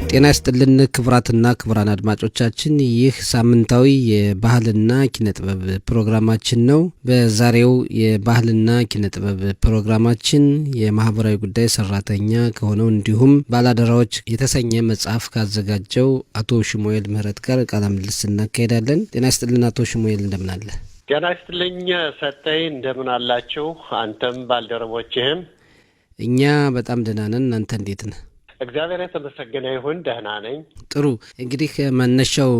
ጤና ይስጥልን ክቡራትና ክቡራን አድማጮቻችን፣ ይህ ሳምንታዊ የባህልና ኪነጥበብ ፕሮግራማችን ነው። በዛሬው የባህልና ኪነጥበብ ፕሮግራማችን የማህበራዊ ጉዳይ ሰራተኛ ከሆነው እንዲሁም ባላደራዎች የተሰኘ መጽሐፍ ካዘጋጀው አቶ ሽሙኤል ምህረት ጋር ቃለ ምልልስ እናካሄዳለን። ጤና ይስጥልን አቶ ሽሙኤል፣ እንደምን አለ? ጤና ይስጥልኝ ሰጠኝ፣ እንደምን አላችሁ? አንተም ባልደረቦችህም? እኛ በጣም ደህና ነን። እናንተ እንዴት ነህ? እግዚአብሔር የተመሰገነ ይሁን፣ ደህና ነኝ። ጥሩ። እንግዲህ መነሻው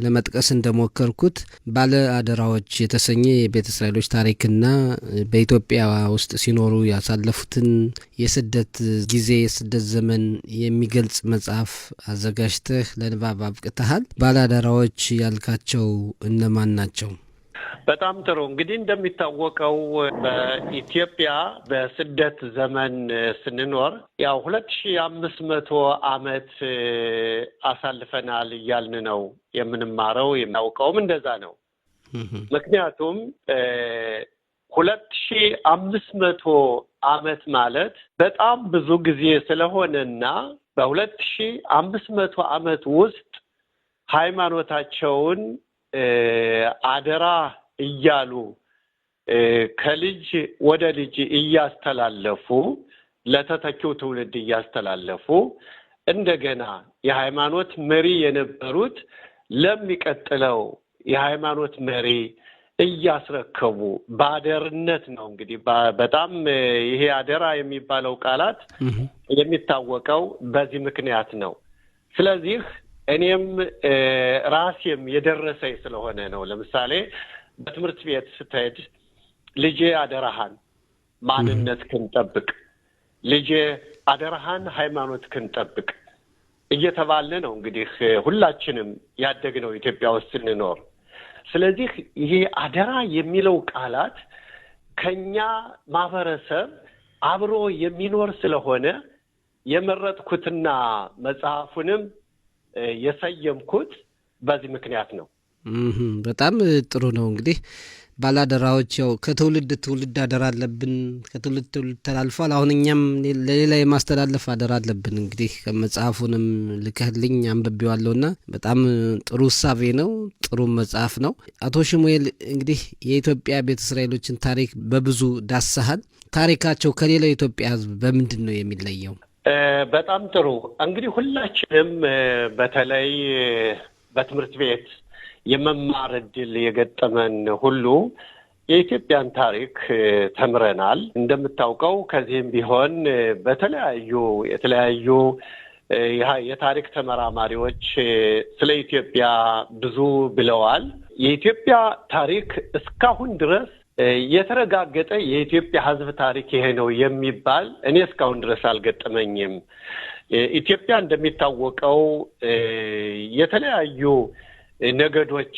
ለመጥቀስ እንደሞከርኩት ባለ አደራዎች የተሰኘ የቤተ እስራኤሎች ታሪክና በኢትዮጵያ ውስጥ ሲኖሩ ያሳለፉትን የስደት ጊዜ የስደት ዘመን የሚገልጽ መጽሐፍ አዘጋጅተህ ለንባብ አብቅተሃል። ባለ አደራዎች ያልካቸው እነማን ናቸው? በጣም ጥሩ። እንግዲህ እንደሚታወቀው በኢትዮጵያ በስደት ዘመን ስንኖር ያው 2500 ዓመት አሳልፈናል እያልን ነው የምንማረው፣ የምናውቀውም እንደዛ ነው። ምክንያቱም 2500 ዓመት ማለት በጣም ብዙ ጊዜ ስለሆነና በ2500 ዓመት ውስጥ ሃይማኖታቸውን አደራ እያሉ ከልጅ ወደ ልጅ እያስተላለፉ ለተተኪው ትውልድ እያስተላለፉ እንደገና የሃይማኖት መሪ የነበሩት ለሚቀጥለው የሃይማኖት መሪ እያስረከቡ በአደርነት ነው። እንግዲህ በጣም ይሄ አደራ የሚባለው ቃላት የሚታወቀው በዚህ ምክንያት ነው። ስለዚህ እኔም ራሴም የደረሰኝ ስለሆነ ነው። ለምሳሌ በትምህርት ቤት ስትሄድ ልጄ አደራሃን ማንነትህን ጠብቅ፣ ልጄ አደራሃን ሃይማኖትህን ጠብቅ እየተባለ ነው እንግዲህ ሁላችንም ያደግነው ኢትዮጵያ ውስጥ ስንኖር። ስለዚህ ይሄ አደራ የሚለው ቃላት ከኛ ማህበረሰብ አብሮ የሚኖር ስለሆነ የመረጥኩትና መጽሐፉንም የሰየምኩት በዚህ ምክንያት ነው። በጣም ጥሩ ነው። እንግዲህ ባላደራዎች ያው ከትውልድ ትውልድ አደራ አለብን፣ ከትውልድ ትውልድ ተላልፏል። አሁን እኛም ለሌላ የማስተላለፍ አደራ አለብን። እንግዲህ መጽሐፉንም ልከህልኝ አንብቤዋለሁና በጣም ጥሩ እሳቤ ነው፣ ጥሩ መጽሐፍ ነው። አቶ ሽሙኤል፣ እንግዲህ የኢትዮጵያ ቤተ እስራኤሎችን ታሪክ በብዙ ዳሰሃል። ታሪካቸው ከሌላው የኢትዮጵያ ሕዝብ በምንድን ነው የሚለየው? በጣም ጥሩ። እንግዲህ ሁላችንም በተለይ በትምህርት ቤት የመማር እድል የገጠመን ሁሉ የኢትዮጵያን ታሪክ ተምረናል። እንደምታውቀው ከዚህም ቢሆን የተለያዩ የታሪክ ተመራማሪዎች ስለ ኢትዮጵያ ብዙ ብለዋል። የኢትዮጵያ ታሪክ እስካሁን ድረስ የተረጋገጠ የኢትዮጵያ ሕዝብ ታሪክ ይሄ ነው የሚባል እኔ እስካሁን ድረስ አልገጠመኝም። ኢትዮጵያ እንደሚታወቀው የተለያዩ ነገዶች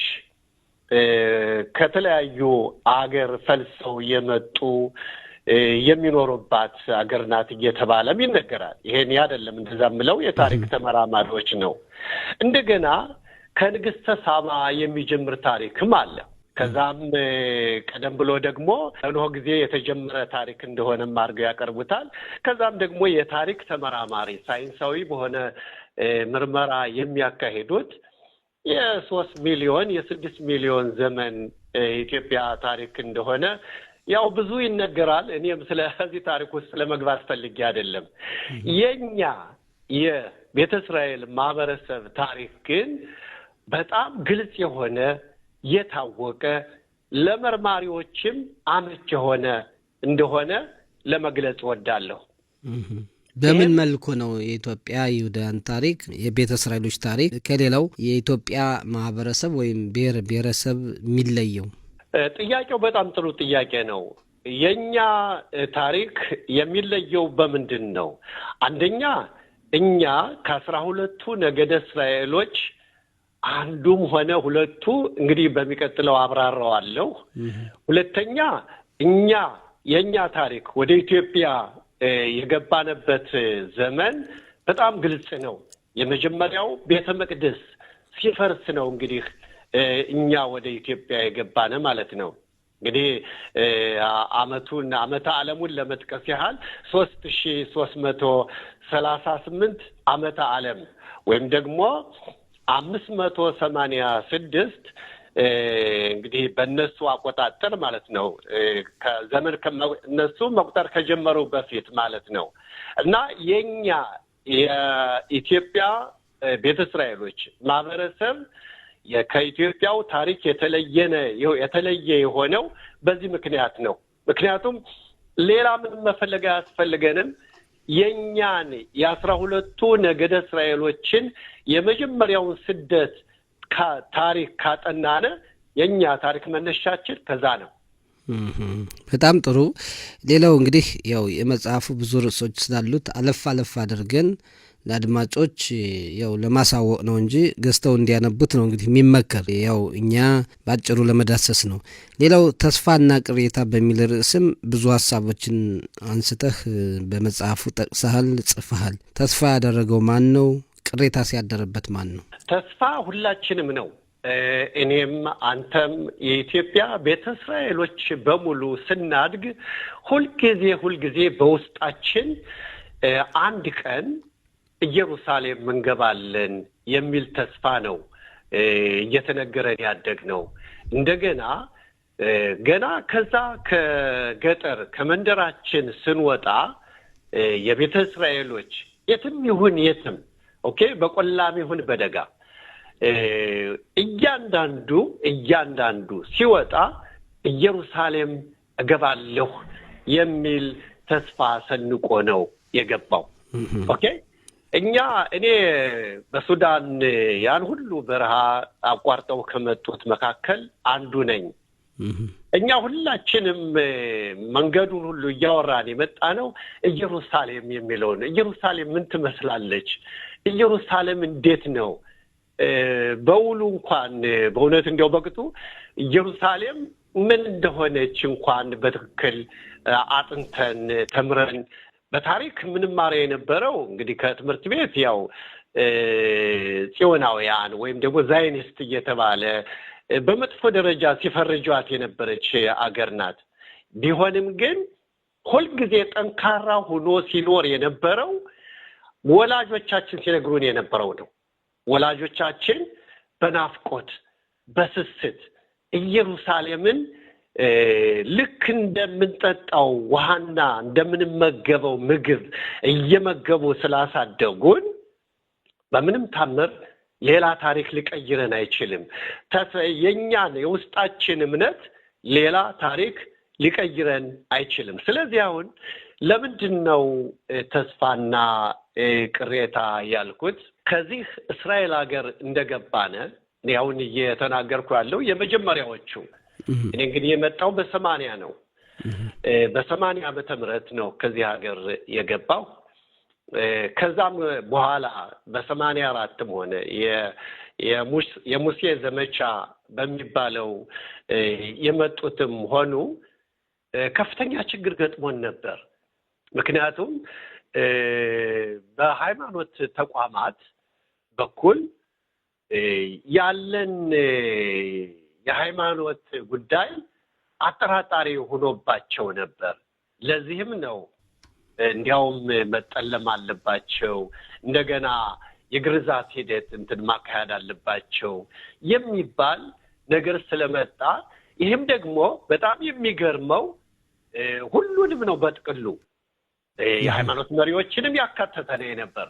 ከተለያዩ አገር ፈልሰው የመጡ የሚኖሩባት አገር ናት እየተባለም ይነገራል። ይሄን አይደለም እንደዛ ምለው የታሪክ ተመራማሪዎች ነው። እንደገና ከንግስተ ሳባ የሚጀምር ታሪክም አለ። ከዛም ቀደም ብሎ ደግሞ በኖህ ጊዜ የተጀመረ ታሪክ እንደሆነም አድርገው ያቀርቡታል። ከዛም ደግሞ የታሪክ ተመራማሪ ሳይንሳዊ በሆነ ምርመራ የሚያካሂዱት የ3 ሚሊዮን የ6 ሚሊዮን ዘመን ኢትዮጵያ ታሪክ እንደሆነ ያው ብዙ ይነገራል። እኔም ስለዚህ ታሪክ ውስጥ ለመግባት ፈልጌ አይደለም። የኛ የቤተ እስራኤል ማህበረሰብ ታሪክ ግን በጣም ግልጽ የሆነ የታወቀ ለመርማሪዎችም አመች የሆነ እንደሆነ ለመግለጽ ወዳለሁ። በምን መልኩ ነው የኢትዮጵያ ይሁዳን ታሪክ የቤተ እስራኤሎች ታሪክ ከሌላው የኢትዮጵያ ማህበረሰብ ወይም ብሔር ብሔረሰብ የሚለየው? ጥያቄው በጣም ጥሩ ጥያቄ ነው። የኛ ታሪክ የሚለየው በምንድን ነው? አንደኛ እኛ ከ12ቱ ነገደ እስራኤሎች አንዱም ሆነ ሁለቱ እንግዲህ በሚቀጥለው አብራራዋለሁ። ሁለተኛ የኛ ታሪክ ወደ ኢትዮጵያ የገባንበት ዘመን በጣም ግልጽ ነው። የመጀመሪያው ቤተ መቅደስ ሲፈርስ ነው እንግዲህ እኛ ወደ ኢትዮጵያ የገባነ ማለት ነው። እንግዲህ ዓመተ ዓለሙን ለመጥቀስ ያህል 3338 ዓመተ ዓለም ወይም ደግሞ 586 እንግዲህ በእነሱ አቆጣጠር ማለት ነው ከዘመን እነሱ መቁጠር ከጀመሩ በፊት ማለት ነው እና የኛ የኢትዮጵያ ቤተ እስራኤሎች ማህበረሰብ ከኢትዮጵያው ታሪክ የተለየ የሆነው በዚህ ምክንያት ነው። ምክንያቱም ሌላ ምንም መፈለግ አያስፈልገንም። የኛን የ12ቱ ነገደ እስራኤሎችን የመጀመሪያውን ስደት ታሪክ ካጠናነ የኛ ታሪክ መነሻችን ከዛ ነው። በጣም ጥሩ። ሌላው እንግዲህ ያው የመጽሐፉ ብዙ ርዕሶች ስላሉት አለፍ አድርገን ለአድማጮች ያው ለማሳወቅ ነው እንጂ ገዝተው እንዲያነቡት ነው እንግዲህ የሚመከር። ያው እኛ ባጭሩ ለመዳሰስ ነው። ሌላው ተስፋና ቅሬታ በሚል ርዕስም ብዙ ሀሳቦችን አንስተህ በመጽሐፉ ጠቅሰሃል፣ ጽፈሃል። ተስፋ ያደረገው ማን ነው? ቅሬታ ሲያደረበት ማን ነው? ተስፋ ሁላችንም ነው። እኔም አንተም የኢትዮጵያ ቤተ እስራኤሎች በሙሉ ስናድግ ሁልጊዜ በውስጣችን አንድ ቀን ኢየሩሳሌም እንገባለን የሚል ተስፋ ነው እየተነገረን ያደግነው። እንደገና ገና ከዛ ከገጠር ከመንደራችን ስንወጣ የቤተ እስራኤሎች የትም ይሁን የትም በቆላም ይሁን በደጋ እያንዳንዱ ሲወጣ ኢየሩሳሌም እገባለሁ የሚል ተስፋ ሰንቆ ነው የገባው። እኔ በሱዳን ያን ሁሉ በረሃ አቋርጠው ከመጡት መካከል አንዱ ነኝ። እኛ ሁላችንም መንገዱን ሁሉ እያወራን የመጣ ነው ኢየሩሳሌም የሚለውን። ኢየሩሳሌም ምን ትመስላለች? ኢየሩሳሌም እንዴት ነው? በውሉ እንኳን በእውነት እንዲያው በቅጡ ኢየሩሳሌም ምን እንደሆነች እንኳን በትክክል አጥንተን ተምረን በታሪክ ምንማር የነበረው እንግዲህ ከትምህርት ቤት ያው ጽዮናውያን ወይም ደግሞ ዛይኒስት እየተባለ በመጥፎ ደረጃ ሲፈርጇት የነበረች አገር ናት። ቢሆንም ግን ሁልጊዜ ጠንካራ ሆኖ ሲኖር የነበረው ወላጆቻችን ሲነግሩን የነበረው ነው። ወላጆቻችን በናፍቆት በስስት ኢየሩሳሌምን ልክ እንደምንጠጣው ውሃና እንደምንመገበው ምግብ እየመገቡ ስላሳደጉን በምንም ታምር ሌላ ታሪክ ሊቀይረን አይችልም። የኛን የውስጣችን እምነት ሌላ ታሪክ ሊቀይረን አይችልም። ስለዚህ አሁን ለምንድነው ተስፋና ቅሬታ ያልኩት? ከዚህ እስራኤል ሀገር እንደገባነ አሁን እየተናገርኩ ያለው የመጀመሪያዎቹ እኔ እንግዲህ የመጣው በ80 ነው። በ80 ዓመተ ምህረት ነው ከዚህ ሀገር የገባው። ከዛም በኋላ በ84ም ሆነ የሙሴ ዘመቻ በሚባለው የመጡትም ሆኑ ከፍተኛ ችግር ገጥሞን ነበር። ምክንያቱም በሃይማኖት ተቋማት በኩል ያለን የሃይማኖት ጉዳይ አጠራጣሪ ሆኖባቸው ነበር። ለዚህም ነው እንዲያውም መጠለም አለባቸው፣ እንደገና የግርዛት ሂደት ማካሄድ አለባቸው የሚባል ነገር ስለመጣ ይህም ደግሞ በጣም የሚገርመው ሁሉንም ነው በጥቅሉ የሃይማኖት መሪዎችንም ያካተተ ነበር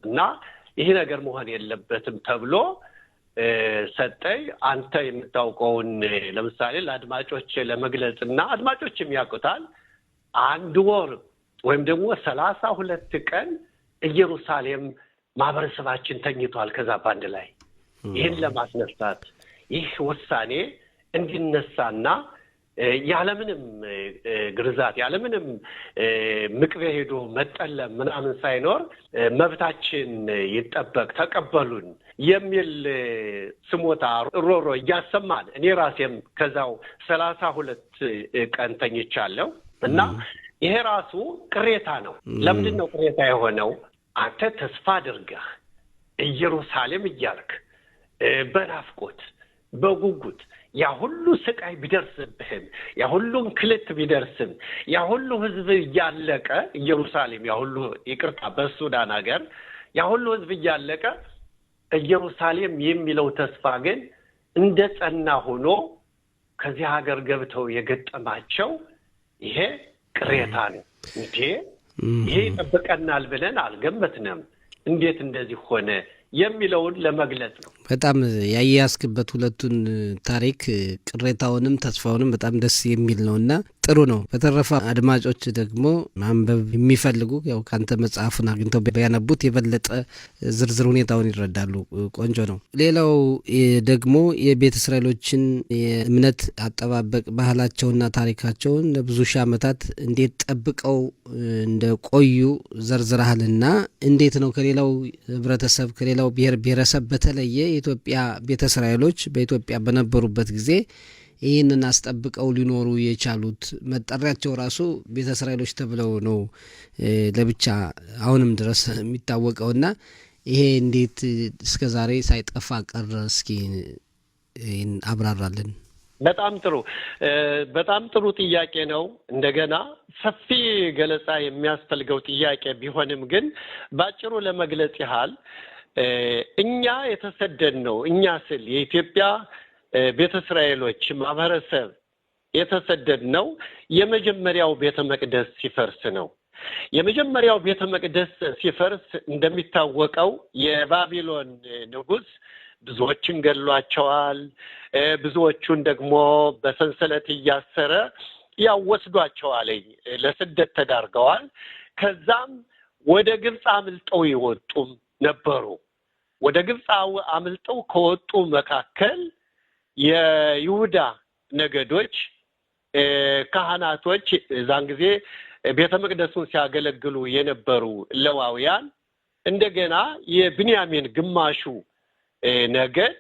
እና ይሄ ነገር መሆን የለበትም ተብሎ ሰጠይ አንተ የምታውቀውን ለምሳሌ ለአድማጮች ለመግለጽና አድማጮችም ያውቁታል። አንድ ወር ወይም ደግሞ 32 ቀን ኢየሩሳሌም ማህበረሰባችን ተኝቷል። ከዛ ባንድ ላይ ይሄን ለማስነሳት ይህ ውሳኔ እንዲነሳና ያለምንም ግርዛት ያለምንም ምቅቤ ሄዶ መጠለም ምናምን ሳይኖር መብታችን ይጠበቅ ተቀበሉን የሚል ስሞታ ሮሮ እያሰማን እኔ ራሴም ከዛው 32 ቀን ተኝቻለሁ እና ይሄ ራሱ ቅሬታ ነው። ለምንድን ነው ቅሬታ የሆነው? አንተ ተስፋ አድርገህ ኢየሩሳሌም እያልክ በናፍቆት በጉጉት ያ ሁሉ ስቃይ ቢደርስብህም ያ ሁሉ ክልት ቢደርስም ያ ሁሉ ህዝብ ያለቀ ኢየሩሳሌም ያ ሁሉ ይቅርታ በሱዳን ሀገር ያ ሁሉ ህዝብ ያለቀ ኢየሩሳሌም የሚለው ተስፋ ግን እንደ ጸና ሆኖ ከዚህ ሀገር ገብተው የገጠማቸው ይሄ ቅሬታ ነው እንዴ ይሄ ተበቀናል ብለን አልገመትንም እንዴት እንደዚህ ሆነ የሚለውን ለመግለጽ ነው በጣም ያያስክበት ሁለቱን ታሪክ ቅሬታውንም ተስፋውንም በጣም ደስ የሚል ነውና ጥሩ ነው በተረፈ አድማጮች ደግሞ ማንበብ የሚፈልጉ ያው ካንተ መጽሐፉን አግኝተው ቢያነቡት የበለጠ ዝርዝር ሁኔታውን ይረዳሉ ቆንጆ ነው ሌላው ደግሞ የቤተ እስራኤሎችን የእምነት አጠባበቅ ባህላቸውና ታሪካቸውን ለብዙ ሺህ ዓመታት እንዴት ጠብቀው እንደቆዩ ዘርዝረሃልና እንዴት ነው ከሌላው ህብረተሰብ ከሌላው ብሔር ብሔረሰብ በተለየ የኢትዮጵያ ቤተ እስራኤሎች በኢትዮጵያ በነበሩበት ጊዜ ይህንን አስጠብቀው ሊኖሩ የቻሉት መጠሪያቸው ራሱ ቤተ እስራኤሎች ተብለው ነው ለብቻ አሁንም ድረስ የሚታወቀውና ይሄ እንዴት እስከዛሬ ሳይጠፋ ቀረ እስኪ አብራራልን በጣም ጥሩ ጥያቄ ነው እንደገና ሰፊ ገለጻ የሚያስፈልገው ጥያቄ ቢሆንም ግን ባጭሩ ለመግለጽ ይሃል እኛ የተሰደድነው እኛ ስል የኢትዮጵያ ቤተ እስራኤሎች ማህበረሰብ የተሰደድነው የመጀመሪያው ቤተ መቅደስ ሲፈርስ ነው የመጀመሪያው ቤተ መቅደስ ሲፈርስ እንደሚታወቀው የባቢሎን ንጉስ ብዙዎችን ገድሏቸዋል ብዙዎቹን ደግሞ በሰንሰለት ያሰረ ያወስዷቸዋል ለስደት ተዳርገዋል ከዛም ወደ ግብጽ አምልጠው ይወጡም ነበሩ ወደ ግብጽ አምልጠው ከወጡ መካከል የይሁዳ ነገዶች ካህናቶች ዛን ጊዜ ቤተ መቅደሱን ሲያገለግሉ የነበሩ ሌዋውያን እንደገና የብንያሚን ግማሹ ነገድ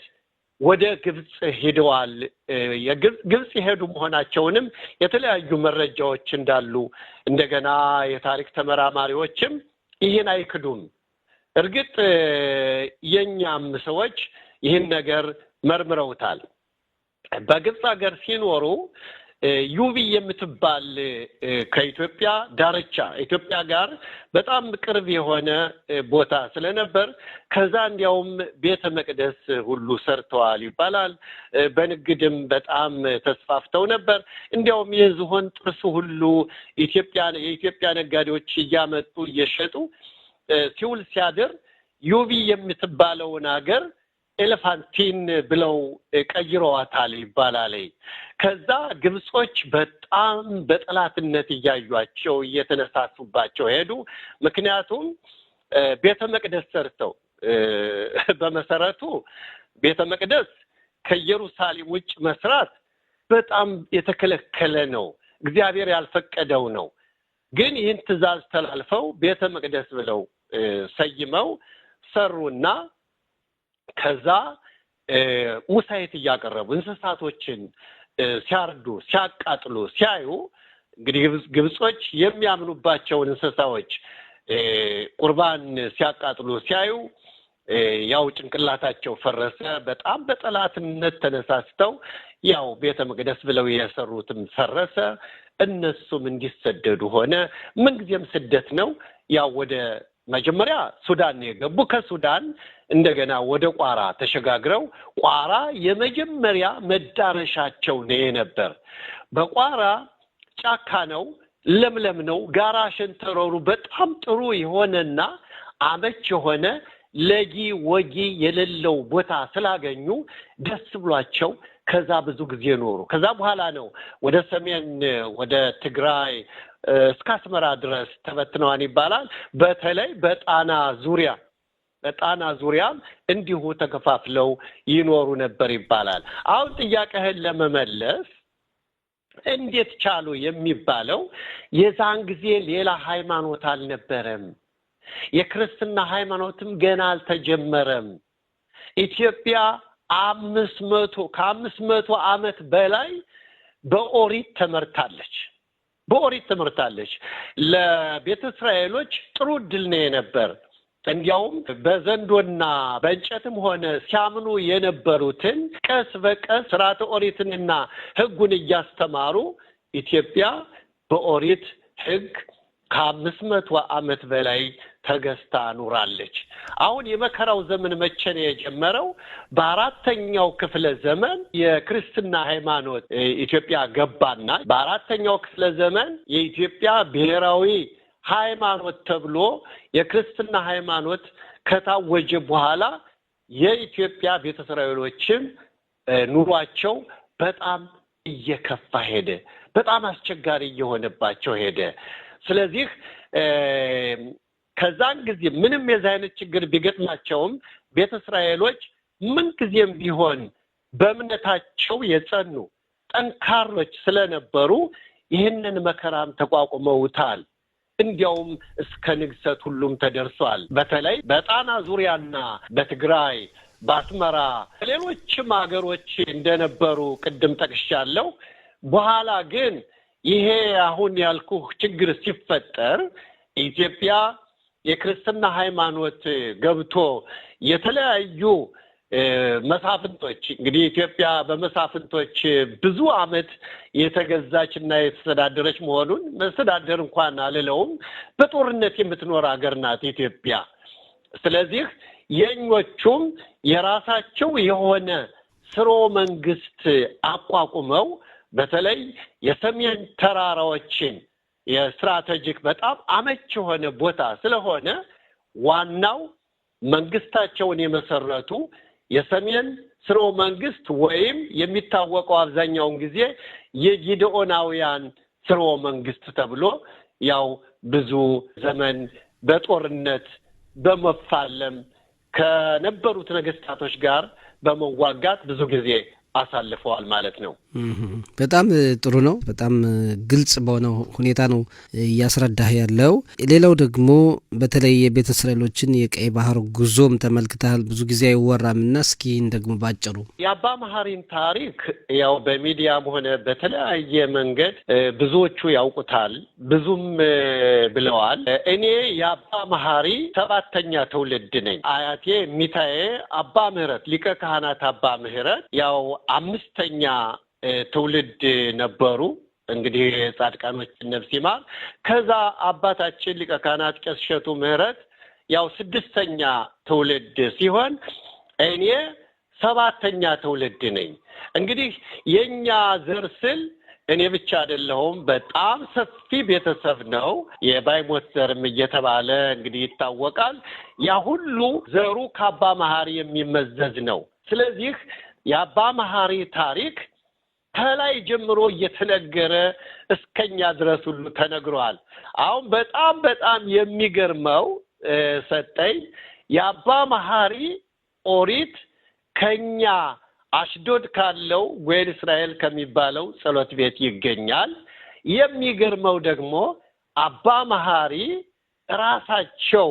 ወደ ግብጽ ሄደዋል የግብጽ ሄዱ መሆናቸውንም የተለያዩ መረጃዎች እንዳሉ እንደገና የታሪክ ተመራማሪዎችም ይሄን አይክዱም እርግጥ የኛም ሰዎች ይሄን ነገር መርምረውታል በግብጽ ሀገር ሲኖሩ ዩቢ የምትባል ከኢትዮጵያ ዳርቻ ኢትዮጵያ ጋር በጣም ቅርብ የሆነ ቦታ ስለነበር ከዛ እንዲያውም ቤተ መቅደስ ሁሉ ሰርተዋል ይባላል በንግድም በጣም ተስፋፍተው ነበር እንዲያውም የዝሆን ጥርስ ሁሉ የኢትዮጵያ ነጋዴዎች እያመጡ እየሸጡ ሲውል ሲያድር ዩቢ የምትባለውን ሀገር ኤሌፋንቲን ብለው ቀይረዋታል ይባላል ከዛ ግብጾች በጣም በጠላትነት ያያዩአቸው እየተነሳሱባቸው ሄዱ ምክንያቱም ቤተ መቅደስ ሰርተው በመሰረቱ ቤተ መቅደስ ከኢየሩሳሌም ውጭ መስራት በጣም የተከለከለ ነው እግዚአብሔር ያልፈቀደው ነው ግን ይህን ትእዛዝ ተላልፈው ቤተ መቅደስ ብለው ሰይመው ሰሩና ከዛ ሙሳይት ያቀረቡ እንስሳቶችን ሲያርዱ ሲያቃጥሉ ሲያዩ እንግዲህ ግብጾች የሚያምኑባቸውን እንስሳዎች ቁርባን ሲያቃጥሉ ሲያዩ ያው ጭንቅላታቸው ፈረሰ በጣም በጠላትነት ተነሳስተው ያው ቤተ መቅደስ ብለው የሰሩትም ፈረሰ እነሱም እንዲሰደዱ ሆነ ምን ጊዜም ስደት ነው ያው ወደ መጀመሪያ ሱዳን የገቡ ከሱዳን እንደገና ወደ ቋራ ተሸጋግረው ቋራ የመጀመሪያ መዳረሻቸው ነበር በቋራ ጫካ ነው ለምለም ነው ጋራ ሸንተረሩ በጣም ጥሩ የሆነና አመች የሆነ ለጊ ወጊ የሌለው ቦታ ስላገኙ ደስ ብሏቸው ከዛ ብዙ ጊዜ ኖሩ ከዛ በኋላ ነው ወደ ሰሜን ወደ ትግራይ እስከ አስመራ ድረስ ተበትነዋል ይባላል በተለይ በጣና ዙሪያ እንዲሁ ተከፋፍለው ይኖሩ ነበር ይባላል አሁን ጥያቄህን ለመመለስ እንዴት ቻሉ የሚባለው የዛን ጊዜ ሌላ ሃይማኖት አልነበረም የክርስትና ሃይማኖትም ገና አልተጀመረም ኢትዮጵያ 500 ዓመት በላይ በኦሪት ተመርታለች ለቤተ እስራኤሎች ጥሩ ድል ነው ነበር እንዲያውም በዘንዶና በእንጨትም ሆነ ሲያምኑ የነበሩትን ቀስ በቀስ ሥርዓተ ኦሪትንና ሕጉን እያስተማሩ ኢትዮጵያ በኦሪት ሕግ ከ500 ዓመት በላይ ተገዝታ ኑራለች። አሁን የመከራው ዘመን መቼ ነው የጀመረው? በአራተኛው ክፍለ ዘመን የክርስትና ሃይማኖት ኢትዮጵያ ገባና በአራተኛው ክፍለ ዘመን የኢትዮጵያ ብሔራዊ ሃይማኖት ተብሎ የክርስትና ሃይማኖት ከታወጀ በኋላ የኢትዮጵያ ቤተ እስራኤሎችም ኑሯቸው በጣም እየከፋ ሄደ። በጣም አስቸጋሪ እየሆነባቸው ሄደ። ስለዚህ ከዛን ጊዜ ምንም የዛ አይነት ችግር ቢገጥማቸውም ቤተ እስራኤሎች ምን ጊዜም ቢሆን በእምነታቸው የጸኑ ጠንካሮች ስለነበሩ ይህንን መከራም ተቋቁመውታል። እንዲያውም እስከ ንግሰት ሁሉም ተደርሷል። በተለይ በጣና ዙሪያና በትግራይ በአስመራ ሌሎችም ሀገሮች እንደነበሩ ቅድም ጠቅሻለሁ። በኋላ ግን ይሄ አሁን ያልኩህ ችግር ሲፈጠር ኢትዮጵያ የክርስትና ሃይማኖት ገብቶ የተለያዩ መሳፍንቶች እንግዲህ ኢትዮጵያ በመሳፍንቶች ብዙ ዓመት የተገዛችና የተስተዳደረች መሆኑን መስተዳደር እንኳን አልለውም በጦርነት የምትኖር ሀገር ናት ኢትዮጵያ። ስለዚህ የኞቹም የራሳቸው የሆነ ስርወ መንግስት አቋቁመው በተለይ የሰሜን ተራራዎችን የስትራቴጂክ በጣም አመች የሆነ ቦታ ስለሆነ ዋናው መንግስታቸውን የመሰረቱ የሰሜን ስርወ መንግስት ወይም የሚታወቀው አብዛኛውን ጊዜ የጊድኦናውያን ስርወ መንግስት ተብሎ ያው ብዙ ዘመን በጦርነት በመፋለም ከነበሩት ነገስታቶች ጋር በመዋጋት ብዙ ጊዜ አሳልፈዋል ማለት ነው። በጣም ጥሩ ነው። በጣም ግልጽ በሆነ ሁኔታ ነው እያስረዳህ ያለው። ሌላው ደግሞ በተለይ የቤተ እስራኤሎችን የቀይ ባህር ጉዞም ተመልክተሃል። ብዙ ጊዜ አይወራምና እስኪ ደግሞ ባጭሩ የአባ መሐሪን ታሪክ ያው በሚዲያም ሆነ በተለያየ መንገድ ብዙዎቹ ያውቁታል፣ ብዙም ብለዋል። እኔ የአባ መሐሪ 7ኛ ትውልድ ነኝ። አያቴ ሚታዬ አባ ምህረት ሊቀ ካህናት አባ ምህረት ያው 5ኛ ትውልድ ነበሩ። እንግዲህ ጻድቃኖች ነፍስ ይማር። ከዛ አባታችን ሊቀ ካህናት ቄስ እሸቱ ምህረት ያው 6ኛ ትውልድ ሲሆን እኔ 7ኛ ትውልድ ነኝ። እንግዲህ የኛ ዘር ስል እኔ ብቻ አይደለሁም፣ በጣም ሰፊ ቤተሰብ ነው። የባይሞት ዘርም እየተባለ እንግዲህ ይታወቃል። ያ ሁሉ ዘሩ ከአባ መሐሪ የሚመዘዝ ነው። ስለዚህ የአባ መሐሪ ታሪክ ከላይ ጀምሮ እየተነገረ እስከኛ ድረስ ሁሉ ተነግሯል። አሁን በጣም የሚገርመው ሰጠኝ የአባ መሐሪ ኦሪት ከኛ አሽዶድ ካለው ወይል እስራኤል ከሚባለው ጸሎት ቤት ይገኛል። የሚገርመው ደግሞ አባ መሐሪ ራሳቸው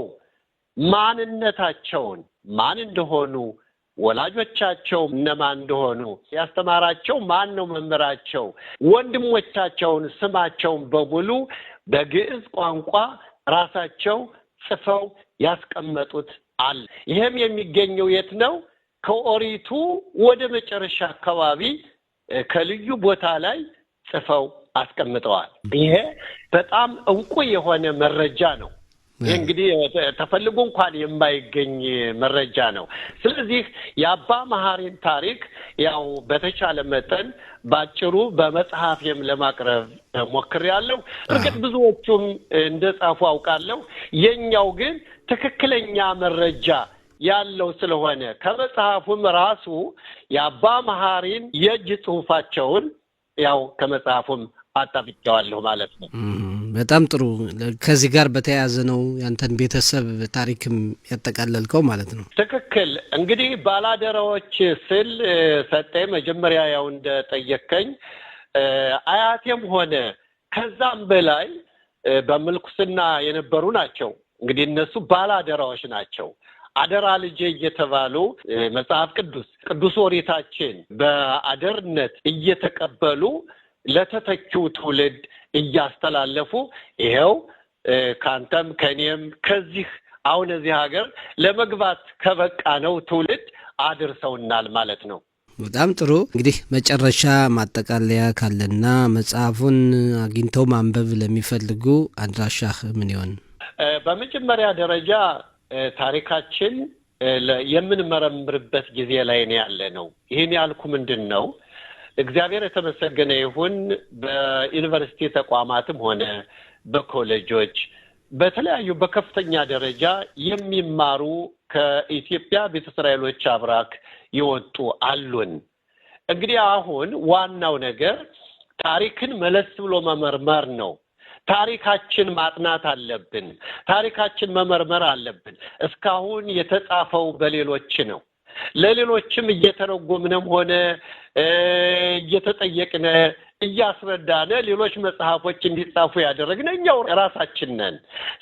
ማንነታቸውን ማን እንደሆኑ ወላጆቻቸው እነማን እንደሆኑ ያስተማራቸው ማን ነው መምህራቸው፣ ወንድሞቻቸውን ስማቸውን በሙሉ በግዕዝ ቋንቋ ራሳቸው ጽፈው ያስቀመጡት አለ። ይሄም የሚገኘው የት ነው? ከኦሪቱ ወደ መጨረሻ አካባቢ ከልዩ ቦታ ላይ ጽፈው አስቀምጠዋል። ይሄ በጣም እንቁ የሆነ መረጃ ነው። እንግዲህ ተፈልጎ እንኳን የማይገኝ መረጃ ነው። ስለዚህ የአባ መሐሪን ታሪክ ያው በተቻለ መጠን ባጭሩ በመጽሐፌም ለማቅረብ ሞክሬያለሁ። እርግጥ ብዙዎቹም እንደጻፉ አውቃለሁ። የኛው ግን ትክክለኛ መረጃ ያለው ስለሆነ ከመጽሐፉም ራሱ የአባ መሐሪን የእጅ ጽሑፋቸውን ያው ከመጽሐፉም አጣብቄዋለሁ ማለት ነው። በጣም ጥሩ። ከዚህ ጋር በተያያዘ ነው ያንተን ቤተሰብ ታሪክም ያጠቃለልከው ማለት ነው? ትክክል። እንግዲህ ባላደራዎች ስል ሰጠኝ መጀመሪያ ያው እንደጠየቀኝ አያቴም ሆነ ከዛም በላይ በምልኩስና የነበሩ ናቸው። እንግዲህ እነሱ ባላደራዎች ናቸው። አደራ ልጄ እየተባሉ መጽሐፍ ቅዱስ ኦሪታችን በአደርነት እየተቀበሉ ለተተኪው ትውልድ እያስተላለፉ ይሄው ካንተም ከኔም ከዚህ አሁን እዚህ ሀገር ለመግባት ከበቃ ነው ትውልድ አድርሰውናል ማለት ነው። በጣም ጥሩ። እንግዲህ መጨረሻ ማጠቃለያ ካለና መጽሐፉን አግኝተው ማንበብ ለሚፈልጉ አድራሻህ ምን ይሆን? በመጀመሪያ ደረጃ ታሪካችን የምንመረምርበት ጊዜ ላይ ነው ያለ ነው። ይሄን ያልኩ ምንድን ነው? እግዚአብሔር የተመሰገነ ይሁን በዩኒቨርሲቲ ተቋማትም ሆነ በኮሌጆች በተለያዩ በከፍተኛ ደረጃ የሚማሩ ከኢትዮጵያ ቤተ እስራኤሎች አብራክ ይወጡ አሉን። እንግዲህ አሁን ዋናው ነገር ታሪክን መለስ ብሎ መመርመር ነው። ታሪካችን ማጥናት አለብን። ታሪካችን መመርመር አለብን። እስካሁን የተጻፈው በሌሎች ነው። ለሌሎችም እየተረጎምንም ሆነ እየተጠየቅን እያስረዳን ሌሎች መጽሐፎች እንዲጻፉ ያደረግን እኛው ራሳችን ነን።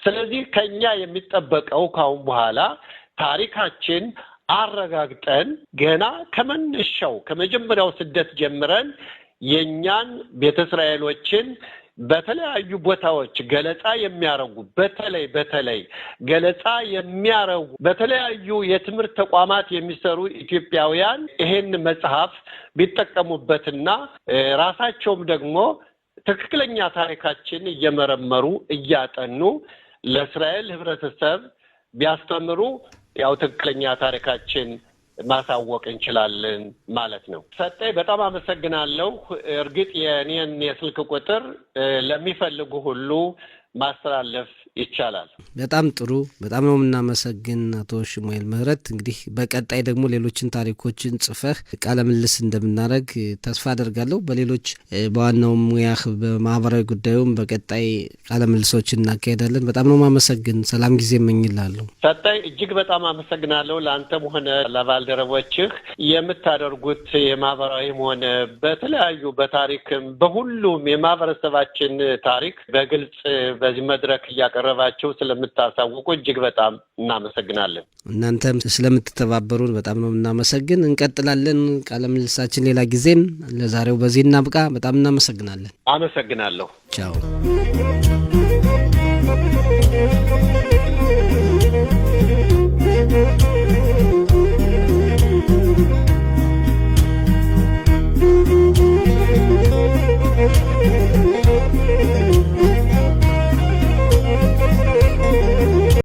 ስለዚህ ከኛ የሚጠበቀው ካሁን በኋላ ታሪካችን አረጋግጠን ገና ከመነሻው ከመጀመሪያው ስደት ጀምረን የኛን ቤተ እስራኤሎችን በተለያዩ ቦታዎች ገለጻ የሚያረጉ በተለይ ገለጻ የሚያረጉ በተለያዩ የትምህርት ተቋማት የሚሰሩ ኢትዮጵያውያን ይሄን መጽሐፍ ቢጠቀሙበትና ራሳቸውም ደግሞ ትክክለኛ ታሪካችን እየመረመሩ እያጠኑ ለእስራኤል ህብረተሰብ ቢያስተምሩ ያው ትክክለኛ ታሪካችን ማሳወቅ እንችላለን ማለት ነው። ሰጠኝ በጣም አመሰግናለሁ። እርግጥ የኔን የስልክ ቁጥር ለሚፈልጉ ሁሉ ማስተላለፍ ይቻላል። በጣም ጥሩ። በጣም ነው የምናመሰግን አቶ ሽሙኤል ምህረት። እንግዲህ በቀጣይ ደግሞ ሌሎችን ታሪኮችን ጽፈህ ቃለ ምልልስ እንደምናደርግ ተስፋ አደርጋለሁ። በሌሎች በዋናው ሙያህ በማህበራዊ ጉዳዩም በቀጣይ ቃለ ምልልሶችን እናካሄዳለን። በጣም ነው የማመሰግን። ሰላም ጊዜ እመኝልሃለሁ። ሰጠኝ እጅግ በጣም አመሰግናለሁ። ለአንተም ሆነ ለባልደረቦችህ የምታደርጉት የማህበራዊም ሆነ በተለያዩ በታሪክም በሁሉም የማህበረሰባችን ታሪክ በግልጽ በዚህ መድረክ እያቀረባችሁ ስለምታሳውቁ እጅግ በጣም እናመሰግናለን። እናንተም ስለምትተባበሩን በጣም ነው እናመሰግን። እንቀጥላለን ቃለ ምልልሳችን ሌላ ጊዜን። ለዛሬው በዚህ እናብቃ። በጣም እናመሰግናለን። አመሰግናለሁ። ቻው።